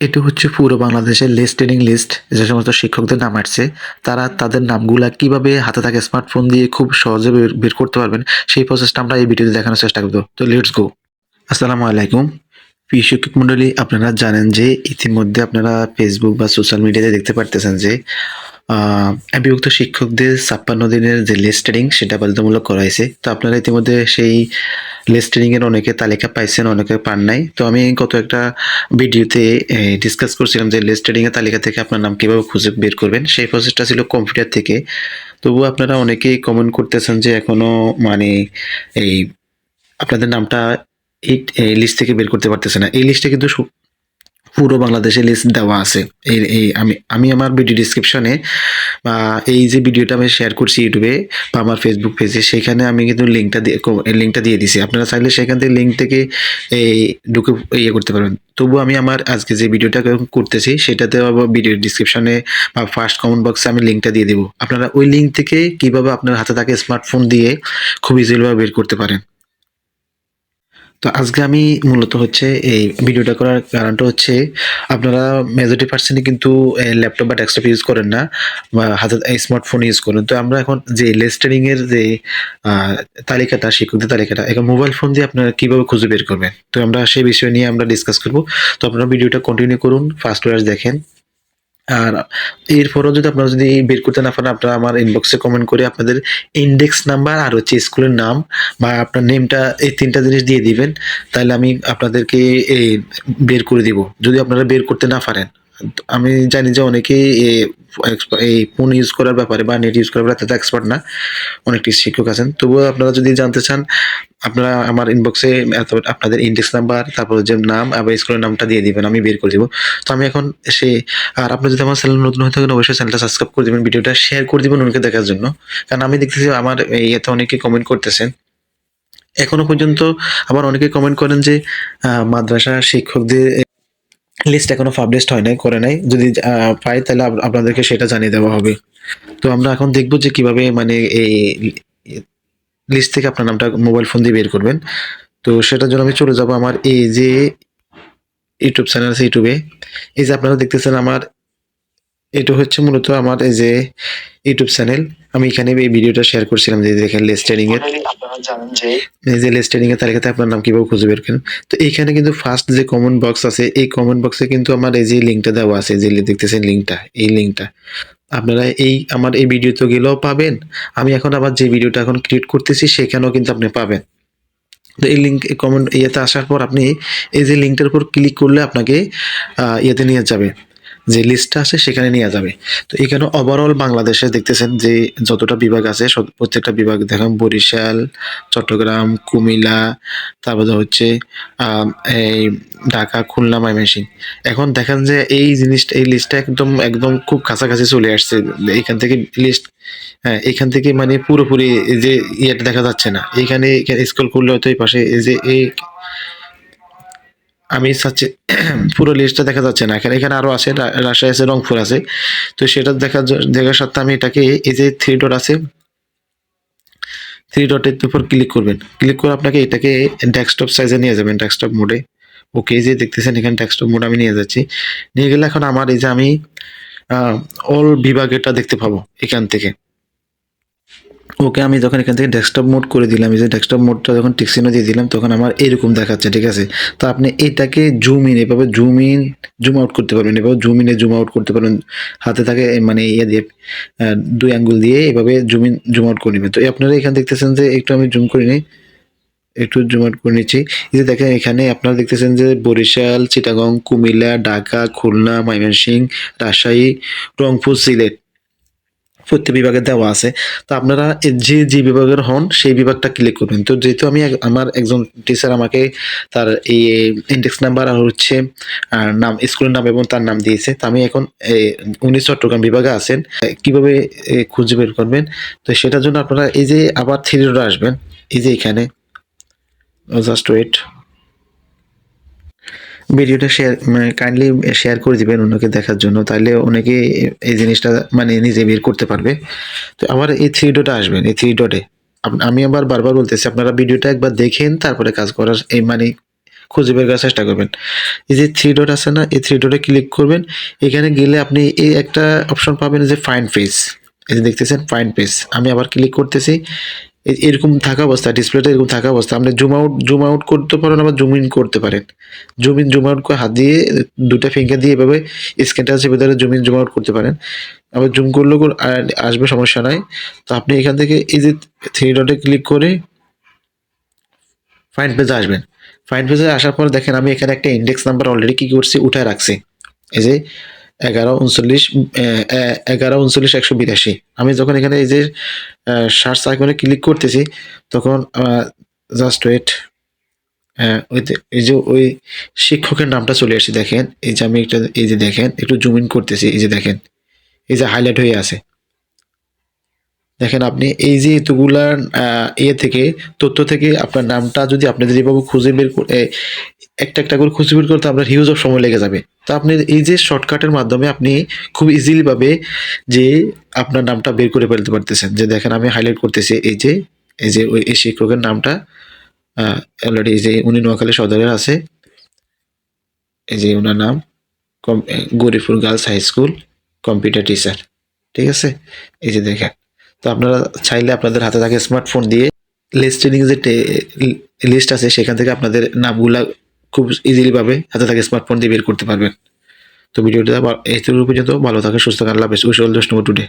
এটা হচ্ছে পুরো বাংলাদেশের লিস্টেনিং লিস্ট যে সমস্ত শিক্ষকদের নাম আসছে, তারা তাদের নামগুলা কিভাবে হাতে থাকা স্মার্টফোন দিয়ে খুব সহজে বের করতে পারবেন, সেই প্রসেসটা আমরা এই ভিডিওতে দেখানোর চেষ্টা করব। তো লেটস গো। আসসালামু আলাইকুম। প্রিয় শিক্ষক মণ্ডলী, আপনারা জানেন যে ইতিমধ্যে আপনারা ফেসবুক বা সোশ্যাল মিডিয়াতে দেখতে পারতেছেন যে বিভক্ত শিক্ষকদের ৫৬ দিনের যে লিস্টেনিং সেটা বাধ্যতামূলক করা হয়েছে। তো আপনারা ইতিমধ্যে সেই লিস্টেনিং এর অনেকে তালিকা পাইছেন, অনেকে পান নাই। তো আমি গত একটা ভিডিওতে ডিসকাস করছিলাম যে লিস্টেনিং এর তালিকা থেকে আপনার নাম কিভাবে খুঁজে বের করবেন। সেই প্রসেসটা ছিল কম্পিউটার থেকে। তবুও আপনারা অনেকেই কমেন্ট করতেছেন যে এখনো মানে এই আপনাদের নামটা এই লিস্ট থেকে বের করতে পারতেছে না। এই লিস্টে কিন্তু পুরো বাংলাদেশের লিস্ট দেওয়া আছে। এই আমি আমার ভিডিও ডেসক্রিপশনে বা এই যে ভিডিওটা আমি শেয়ার করছি ইউটিউবে বা আমার ফেসবুক পেজে, সেখানে আমি কিন্তু লিঙ্কটা দিয়ে দিছি। আপনারা চাইলে সেখান থেকে লিঙ্ক থেকে এই ঢুকে ইয়ে করতে পারবেন। তবুও আমি আমার আজকে যে ভিডিওটা করতেছি সেটাতে আবার ভিডিও ডিসক্রিপশনে বা ফার্স্ট কমেন্ট বক্সে আমি লিঙ্কটা দিয়ে দেবো। আপনারা ওই লিঙ্ক থেকে কিভাবে আপনার হাতে থাকা স্মার্টফোন দিয়ে খুব ইজিলিভাবে বের করতে পারেন। তো আজকে আমি মূলত হচ্ছে এই ভিডিওটা করার কারণটা হচ্ছে আপনারা মেজরিটি পার্সেন্টই কিন্তু ল্যাপটপ বা ডেস্কটপ ইউজ করেন না বা হাতে স্মার্টফোন ইউজ করেন। তো আমরা এখন যে লিস্টেনিং এর যে তালিকাটা, শিক্ষকদের তালিকাটা এখন মোবাইল ফোন দিয়ে আপনারা কিভাবে খুঁজে বের করবেন, তো আমরা সেই বিষয় নিয়ে আমরা ডিসকাস করব। তো আপনারা ভিডিওটা কন্টিনিউ করুন, ফার্স্ট ওয়ার্স দেখেন। আর এরপরেও যদি আপনারা বের করতে না পারেন, আপনারা আমার ইনবক্সে কমেন্ট করে আপনাদের ইনডেক্স নাম্বার আর হচ্ছে স্কুলের নাম বা আপনার নেমটা, এই ৩ টা জিনিস দিয়ে দিবেন। তাহলে আমি আপনাদেরকে বের করে দিব। যদি আপনারা বের করতে না পারেন। আমি জানি যে অনেকেই এই ফোন ইউজ করার ব্যাপারে বা নেট ইউজ করার ব্যাপারে এতটা এক্সপার্ট না। অনেকটি শিক্ষক আছেন। তবুও আপনারা যদি জানতে চান, আপনারা আমার ইনবক্সে আপনাদের ইনডেক্স নাম্বার, তারপর যে নাম আবার স্কুলের নামটা দিয়ে দিবেন। আমি বের করে দিব। তো আমি এখন সে আর আপনি যদি আমার চ্যানেল নতুন হয়ে থাকেন, অবশ্যই চ্যানেলটা সাবস্ক্রাইব করে দিবেন, ভিডিওটা শেয়ার করে দিবেন অন্যকে দেখার জন্য। কারণ আমি দেখতেছি আমার ইয়েতে অনেকে কমেন্ট করতেছেন। এখনো পর্যন্ত আবার অনেকে কমেন্ট করেন যে মাদ্রাসা শিক্ষকদের লিস্ট এখনো পাবলিশড হয় নাই, করে নাই। যদি পাই তাহলে আপনাদেরকে সেটা জানিয়ে দেওয়া হবে। তো আমরা এখন দেখব যে কিভাবে মানে এই লিস্ট থেকে আপনার নামটা মোবাইল ফোন দিয়ে বের করবেন। তো সেটার জন্য আমি চলে যাব আমার এই যে ইউটিউব চ্যানেল আছে, ইউটিউবে এই যে আপনারা দেখতেছেন আমার, এটা হচ্ছে মূলত আমার এই যে ইউটিউব চ্যানেল। আমি এখানে এই ভিডিওটা শেয়ার করছিলাম যে দেখেন লিস্টেনিং এর, এই যে লিস্টেনিং এর তালিকাতে আপনার নাম কিভাবে খুঁজে বের করেন। তো এইখানে কিন্তু ফার্স্ট যে কমেন্ট বক্স আছে, এই কমেন্ট বক্সে কিন্তু আমার এই যে লিঙ্কটা দেওয়া আছে, যে দেখতেছেন লিঙ্কটা, এই লিঙ্কটা আপনারা এই আমার এই ভিডিওতে গেলেও পাবেন। আমি এখন আবার যে ভিডিওটা এখন ক্রিয়েট করতেছি সেখানেও কিন্তু আপনি পাবেন। তো এই লিঙ্ক কমেন্ট ইয়েতে আসার পর আপনি এই যে লিঙ্কটার উপর ক্লিক করলে আপনাকে ইয়েতে নিয়ে যাবে, যে লিস্টটা আছে সেখানে নিয়ে যাবে। তো এখানে ওভারঅল বাংলাদেশে দেখতেছেন যে যতটা বিভাগ আছে প্রত্যেকটা বিভাগ দেখেন, বরিশাল, চট্টগ্রাম, কুমিল্লা, তারপরে হচ্ছে এই ঢাকা, খুলনা, ময়মনসিংহ। এখন দেখেন যে এই জিনিসটা, এই লিস্টটা একদম একদম খুব কাছাকাছি চলে আসছে। এখান থেকে লিস্ট, হ্যাঁ এখান থেকে মানে পুরোপুরি এই যে ইয়েটা দেখা যাচ্ছে না। এখানে স্ক্রল করলে হয়তো এই পাশে এই যে এই আমি চাচ্ছি পুরো লিস্টটা দেখা যাচ্ছে না। এখানে আরো আছে, রাজশাহী আছে, রংপুর আছে। তো সেটা দেখার সত্ত্বে আমি এটাকে এই যে থ্রি ডট আছে, থ্রি ডটের উপর ক্লিক করবেন। ক্লিক করে আপনাকে এটাকে ডেস্কটপ সাইজে নিয়ে যাবেন, ডেস্কটপ মোডে। ওকে, এই যে দেখতেছেন এখানে ডেস্কটপ মোড আমি নিয়ে যাচ্ছি। নিয়ে গেলে এখন আমার এই যে আমি অল বিভাগেরটা দেখতে পাবো এখান থেকে। ওকে, আমি যখন এখান থেকে ডেস্কটপ মোড করে দিলাম, এই যে ডেস্কটপ মোডটা যখন টিক চিহ্ন দিয়ে দিলাম, তখন আমার এরকম দেখাচ্ছে, ঠিক আছে? তো আপনি এটাকে জুম ইন, এভাবে জুম আউট করতে পারবেন, এভাবে জুম ইনে জুম আউট করতে পারবেন। হাতে থাকে মানে ইয়ে দিয়ে ২ আঙ্গুল দিয়ে এভাবে জুম ইন জুম আউট করে নেবেন। তো আপনারা এখানে দেখতেছেন যে একটু আমি জুম করে নিই, একটু জুম আউট করে নিচ্ছি। এই যে দেখেন এখানে আপনারা দেখতেছেন যে বরিশাল, চিটাগং, কুমিল্লা, ঢাকা, খুলনা, ময়মনসিংহ, রাজশাহী, রংপুর, সিলেট প্রত্যেক বিভাগে দেওয়া আছে। তো আপনারা যে বিভাগের হন সেই বিভাগটা ক্লিক করবেন। তো যেহেতু আমি আমার একজন টিচার আমাকে তার এই ইনডেক্স নাম্বার আর হচ্ছে নাম, স্কুলের নাম এবং তার নাম দিয়েছে। তো আমি এখন উনি চট্টগ্রাম বিভাগে আছেন। কিভাবে খুঁজে বের করবেন, তো সেটার জন্য আপনারা এই যে আবার থ্রি ডটে আসবেন, এই যে এখানে জাস্ট ওয়েট, ভিডিওটা কাইন্ডলি শেয়ার করে দিবেন অন্যকে দেখার জন্য, তাহলে অনেকে এই জিনিসটা মানে নিজে বের করতে পারবে। তো আবার এই থ্রি ডটে আসবেন, এই থ্রি ডটে আমি আবার বারবার বলতেছি আপনারা ভিডিওটা একবার দেখেন, তারপরে কাজ করার এই মানে খুঁজে বের করার চেষ্টা করবেন। এই যে থ্রি ডট আছে না, এই থ্রি ডটে ক্লিক করবেন। এখানে গেলে আপনি এই একটা অপশন পাবেন যে ফাইন্ড পেজ। এই যে দেখতেছেন ফাইন্ড পেজ, আমি আবার ক্লিক করতেছি। এরকম থাকা অবস্থা, ডিসপ্লেটা এরকম থাকা অবস্থা আপনি জুম আউট করতে পারেন, আবার জুম ইন করতে পারেন। জুম ইন জুম আউট করে হাত দিয়ে দুটা ফিঙ্গার দিয়ে এভাবে স্ক্রিনটা চেপে ধরে জুম ইন জুম আউট করতে পারেন। আবার জুম করলেও আসবে, সমস্যা নাই। তো আপনি এখান থেকে এই যে থ্রি ডটে ক্লিক করে ফাইন্ড পেজে আসবেন। ফাইন্ড পেজে আসার পর দেখেন আমি এখানে একটা ইন্ডেক্স নাম্বার অলরেডি কি করছি, উঠায় রাখছি। এই যে 11 39 182। আমি যখন এখানে এই যে সার্চ আইকনে ক্লিক করতেছি তখন জাস্ট ওয়েট, এই যে ওই শিক্ষকের নামটা চলে আসছে। দেখেন এই যে আমি একটা, এই যে দেখেন একটু জুম ইন করতেছি, এই যে দেখেন এই যে হাইলাইট হয়ে আছে। দেখেন আপনি এই যে এতগুলা থেকে তথ্য থেকে আপনার নামটা যদি আপনাদের যেভাবে খুঁজে বের করে একটা একটা করে খুঁজে বের করতে আপনার হিউজ অফ সময় লেগে যাবে। তো আপনি এই যে শর্টকাটের মাধ্যমে আপনি খুব ইজিলি ভাবে যে আপনার নামটা বের করে ফেলতে পারতেছেন। যে দেখেন আমি হাইলাইট করতেছি, এই যে ওই এই শিক্ষকের নামটা অলরেডি, এই যে উনি নোয়াখালী সদরের আছে। এই যে ওনার নাম Garipur girls high school computer teacher, ঠিক আছে। এই যে দেখেন, তো আপনারা চাইলে আপনাদের হাতে থাকা স্মার্টফোন দিয়ে লিস্টেনিং যে লিস্ট আছে সেখান থেকে আপনাদের নামগুলা খুব ইজিলি ভাবে হাতে থাকা স্মার্টফোন দিয়ে বের করতে পারবেন। তো ভিডিওটা এই পর্যন্ত, ভালো থাকেন, সুস্থ থাকেন, আল্লাহ হাফেজ। Wish all the best today.